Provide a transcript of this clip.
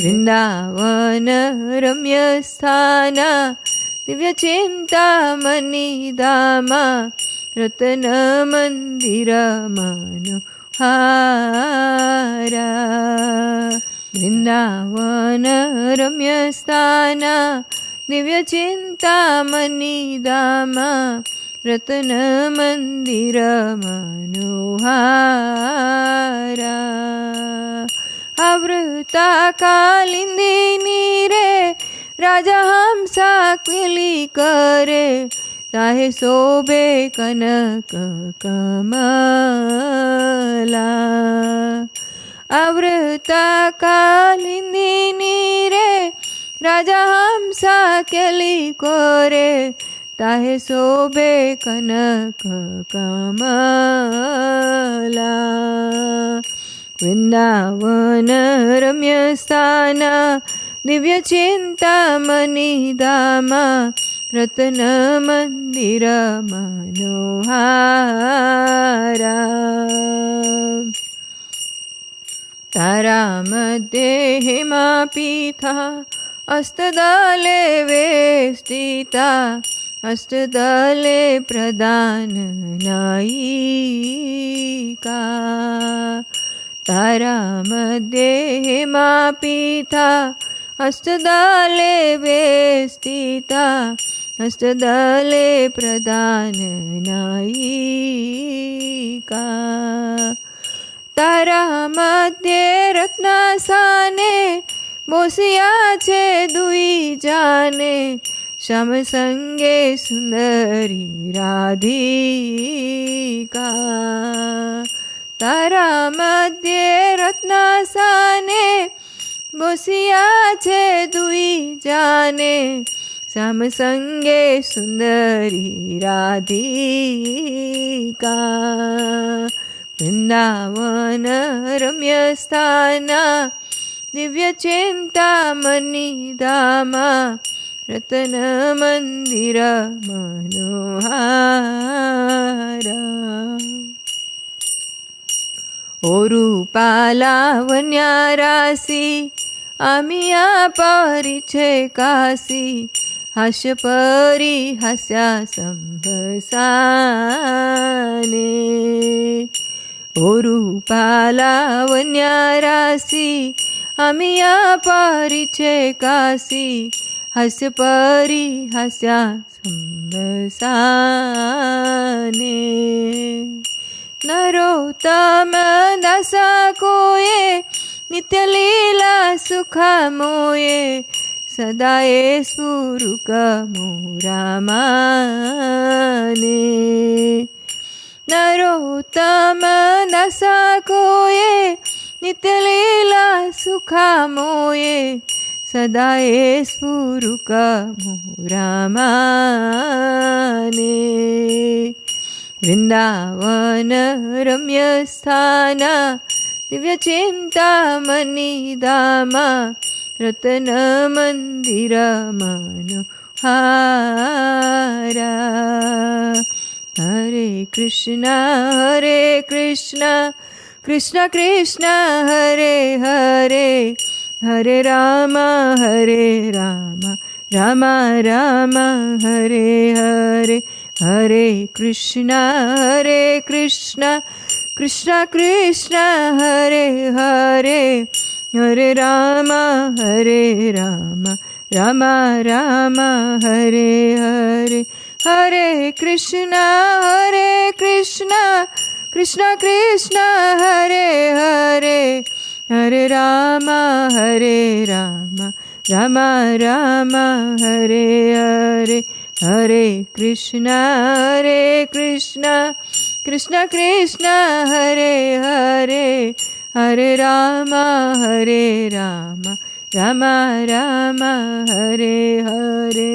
वृंदावन रम्य स्थान दिव्य चिंतामणि धामा रत्न मंदिर मनोहारा वृंदावन रम्य स्थान दिव्य चिंतामणि धामा रत्न मंदिर मनोहारा आवृता कालिंदिनी रे राजा हंसा क्विली करे ताहे शोभे कनक कमला आवृता कालिंदिनी रे राजा हंसा क्विली करे ताहे शोभे कनक कमला वृंदावन रम्य स्थान दिव्य चिंतामणि धामा रत्न मंदिर मनोहारा तारा मध्ये हेमा पीठा अस्तदले वेष्टिता अष्टदले प्रदान नायिका तारा मध्ये हेमा पीठा अष्टदले वेष्टिता अष्टदले प्रदान नायिका तारा मध्ये रत्नासाने बोसिया छे दुई जाने श्याम संगे सुंदरी राधिका तारा मध्ये रत्नासाने बोसिया छे दुई जाने श्याम संगे सुंदरी राधिका वृंदावन रम्य स्थान दिव्य चिंतामणि धामा रत्न मंदिर मनोहारा रूपालावण्या राशि आमिया परिछे काशी हास्य परी हास्या संभसाने रूपालावण्या राशि आमिया परिछे काशी हास्य परी हास्या संभसाने नरोत्तम दास कोये नित्य लीला सुखा मोये सदाए स्फुरुक मोरामाने नरोत्तम दास कोये नित्य लीला सुखा मोये सदाए स्फुरुक मोरामाने वृंदावन रम्य स्थान दिव्य चिंतामणि धामा रत्न मंदिर मनोहारा हरे कृष्ण कृष्ण कृष्ण हरे हरे हरे राम राम राम हरे हरे हरे कृष्ण कृष्ण कृष्ण हरे हरे हरे राम राम राम हरे हरे हरे कृष्ण कृष्ण कृष्ण हरे हरे हरे राम राम राम हरे हरे हरे कृष्ण कृष्ण कृष्ण हरे हरे हरे राम राम राम हरे हरे।